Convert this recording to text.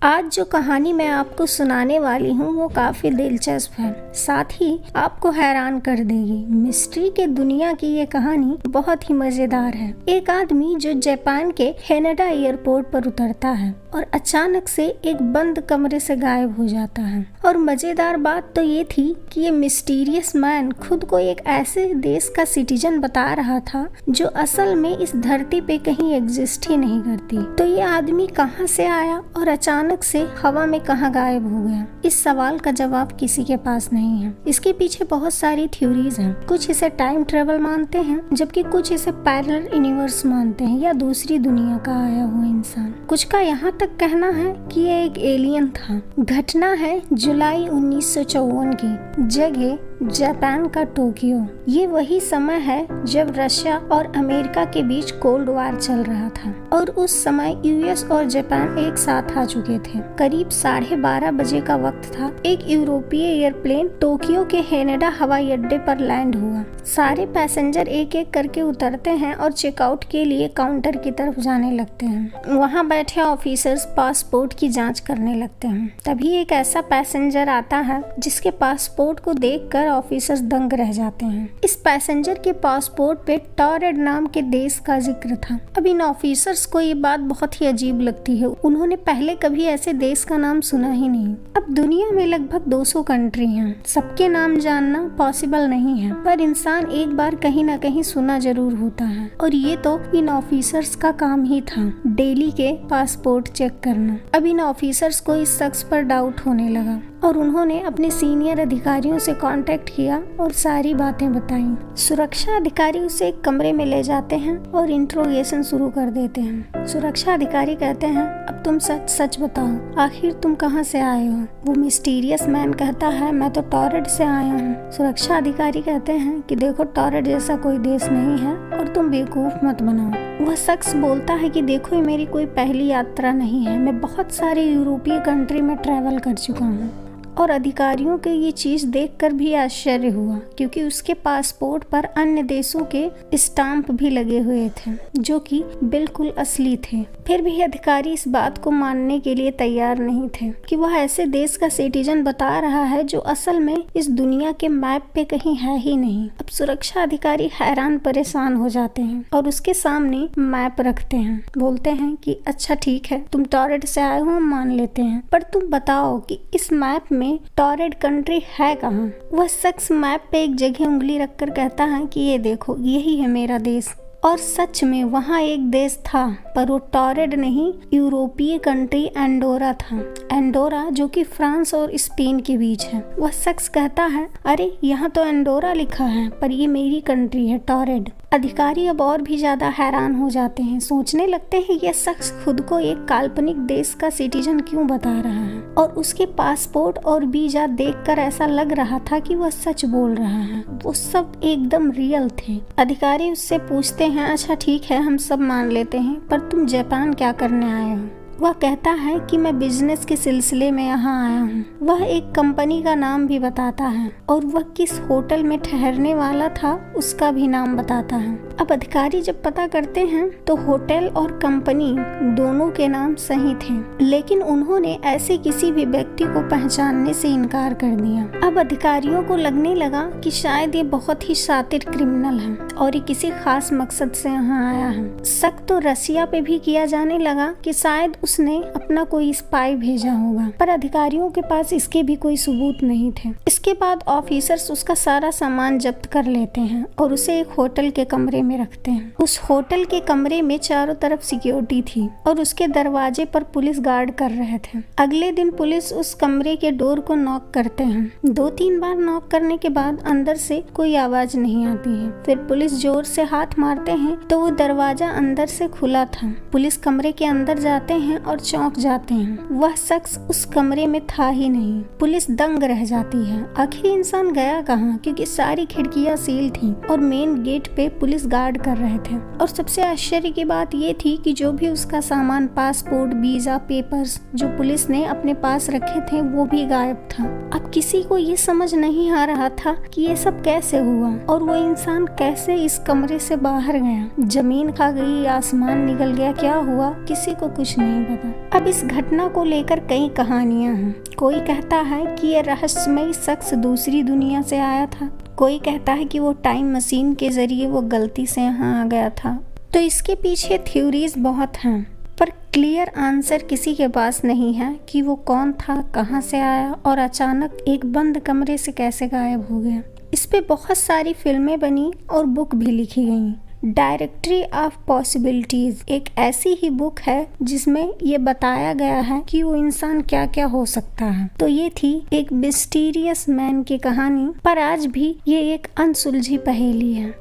आज जो कहानी मैं आपको सुनाने वाली हूँ वो काफ़ी दिलचस्प है, साथ ही आपको हैरान कर देगी। मिस्ट्री के दुनिया की ये कहानी बहुत ही मज़ेदार है। एक आदमी जो जापान के हैनेडा एयरपोर्ट पर उतरता है और अचानक से एक बंद कमरे से गायब हो जाता है। और मज़ेदार बात तो ये थी कि ये मिस्टीरियस मैन खुद को एक ऐसे देश का सिटीजन बता रहा था जो असल में इस धरती पे कहीं एग्जिस्ट ही नहीं करती। तो ये आदमी कहाँ से आया और अचानक से हवा में कहाँ गायब हो गया? इस सवाल का जवाब किसी के पास नहीं है। इसके पीछे बहुत सारी थ्योरीज हैं। कुछ इसे टाइम ट्रेवल मानते हैं, जबकि कुछ इसे पैरेलल यूनिवर्स मानते हैं या दूसरी दुनिया का आया हुआ इंसान। कुछ का यहाँ तक कहना है कि ये एक एलियन था। घटना है जुलाई 1954 की, जगह जापान का टोक्यो। ये वही समय है जब रशिया और अमेरिका के बीच कोल्ड वार चल रहा था और उस समय यूएस और जापान एक साथ आ चुके थे। करीब 12:30 बजे का वक्त था। एक यूरोपीय एयरप्लेन टोक्यो के हैनेडा हवाई अड्डे पर लैंड हुआ। सारे पैसेंजर एक एक करके उतरते हैं और चेकआउट के लिए काउंटर की तरफ जाने लगते हैं। वहाँ बैठे ऑफिसर्स पासपोर्ट की जांच करने लगते हैं। तभी एक ऐसा पैसेंजर आता है जिसके पासपोर्ट को देखकर ऑफिसर्स दंग रह जाते हैं। इस पैसेंजर के पासपोर्ट पे टॉरेड नाम के देश का जिक्र था। अब इन ऑफिसर्स को ये बात बहुत ही अजीब लगती है। उन्होंने पहले कभी ऐसे देश का नाम सुना ही नहीं। अब दुनिया में लगभग 200 कंट्री हैं। सबके नाम जानना पॉसिबल नहीं है, पर इंसान एक बार कहीं ना कहीं सुना जरूर होता है। और ये तो इन ऑफिसर्स का काम ही था, डेली के पासपोर्ट चेक करना। अब इन ऑफिसर्स को इस शख्स पर डाउट होने लगा और उन्होंने अपने सीनियर अधिकारियों से कांटेक्ट किया और सारी बातें बताईं। सुरक्षा अधिकारी उसे एक कमरे में ले जाते हैं और इंट्रोगेशन शुरू कर देते हैं। सुरक्षा अधिकारी कहते हैं, अब तुम सच सच बताओ, आखिर तुम कहाँ से आए हो? वो मिस्टीरियस मैन कहता है, मैं तो टॉरेड से आया हूँ। सुरक्षा अधिकारी कहते हैं कि देखो, टॉरेड जैसा कोई देश नहीं है और तुम बेवकूफ मत बनाओ। वह शख्स बोलता है कि देखो, ये मेरी कोई पहली यात्रा नहीं है, मैं बहुत सारे यूरोपीय कंट्री में ट्रैवल कर चुका हूँ। और अधिकारियों के ये चीज देखकर भी आश्चर्य हुआ, क्योंकि उसके पासपोर्ट पर अन्य देशों के स्टाम्प भी लगे हुए थे जो कि बिल्कुल असली थे। फिर भी अधिकारी इस बात को मानने के लिए तैयार नहीं थे कि वह ऐसे देश का सिटीजन बता रहा है जो असल में इस दुनिया के मैप पे कहीं है ही नहीं। अब सुरक्षा अधिकारी हैरान परेशान हो जाते हैं और उसके सामने मैप रखते हैं। बोलते हैं कि अच्छा ठीक है, तुम टॉरेड से आए हो, मान लेते हैं, पर तुम बताओ कि इस मैप में टॉरेड कंट्री है कहाँ? वह शख्स मैप पे एक जगह उंगली रखकर कहता है कि ये देखो, यही है मेरा देश। और सच में वहाँ एक देश था, पर वो टॉरेड नहीं, यूरोपीय कंट्री एंडोरा था। एंडोरा जो कि फ्रांस और स्पेन के बीच है। वह शख्स कहता है, अरे यहाँ तो एंडोरा लिखा है, पर ये मेरी कंट्री है, टॉरेड। अधिकारी अब और भी ज्यादा हैरान हो जाते हैं, सोचने लगते हैं यह शख्स खुद को एक काल्पनिक देश का सिटीजन क्यों बता रहा है। और उसके पासपोर्ट और वीजा देखकर ऐसा लग रहा था कि वह सच बोल रहा है, वो सब एकदम रियल थे। अधिकारी उससे पूछते हैं, अच्छा ठीक है, हम सब मान लेते हैं, पर तुम जापान क्या करने आए हो? वह कहता है कि मैं बिजनेस के सिलसिले में यहाँ आया हूँ। वह एक कंपनी का नाम भी बताता है और वह किस होटल में ठहरने वाला था उसका भी नाम बताता है। अब अधिकारी जब पता करते हैं तो होटल और कंपनी दोनों के नाम सही थे, लेकिन उन्होंने ऐसे किसी भी व्यक्ति को पहचानने से इनकार कर दिया। अब अधिकारियों को लगने लगा कि शायद ये बहुत ही शातिर क्रिमिनल है और ये किसी खास मकसद से यहाँ आया है। शक तो रसिया पे भी किया जाने लगा कि शायद उसने अपना कोई स्पाई भेजा होगा, पर अधिकारियों के पास इसके भी कोई सबूत नहीं थे। इसके बाद ऑफिसर्स उसका सारा सामान जब्त कर लेते हैं और उसे एक होटल के कमरे में रखते हैं। उस होटल के कमरे में चारों तरफ सिक्योरिटी थी और उसके दरवाजे पर पुलिस गार्ड कर रहे थे। अगले दिन पुलिस उस कमरे के डोर को नॉक करते हैं। 2-3 बार नॉक करने के बाद अंदर से कोई आवाज नहीं आती है। फिर पुलिस जोर से हाथ मारते हैं तो वो दरवाजा अंदर से खुला था। पुलिस कमरे के अंदर जाते हैं और चौंक जाते हैं। वह शख्स उस कमरे में था ही नहीं। पुलिस दंग रह जाती है, आखिर इंसान गया कहाँ, क्योंकि सारी खिड़कियां सील थी और मेन गेट पे पुलिस गार्ड कर रहे थे। और सबसे आश्चर्य की बात ये थी कि जो भी उसका सामान, पासपोर्ट, वीजा, पेपर्स जो पुलिस ने अपने पास रखे थे वो भी गायब था। अब किसी को ये समझ नहीं आ रहा था कि ये सब कैसे हुआ और वो इंसान कैसे इस कमरे से बाहर गया। जमीन खा गई, आसमान निकल गया, क्या हुआ, किसी को कुछ नहीं नहीं पता। अब इस घटना को लेकर कई कहानियां हैं। कोई कहता है कि ये रहस्यमयी शख्स दूसरी दुनिया से आया था, कोई कहता है कि वो टाइम मशीन के जरिए वो गलती से यहाँ आ गया था। तो इसके पीछे थ्योरीज बहुत हैं, पर क्लियर आंसर किसी के पास नहीं है कि वो कौन था, कहाँ से आया और अचानक एक बंद कमरे से कैसे गायब हो गया। इस पे बहुत सारी फिल्में बनी और बुक भी लिखी गई। डायरेक्टरी ऑफ पॉसिबिलिटीज एक ऐसी ही बुक है जिसमें ये बताया गया है कि वो इंसान क्या क्या हो सकता है। तो ये थी एक मिस्टीरियस मैन की कहानी, पर आज भी ये एक अनसुलझी पहेली है।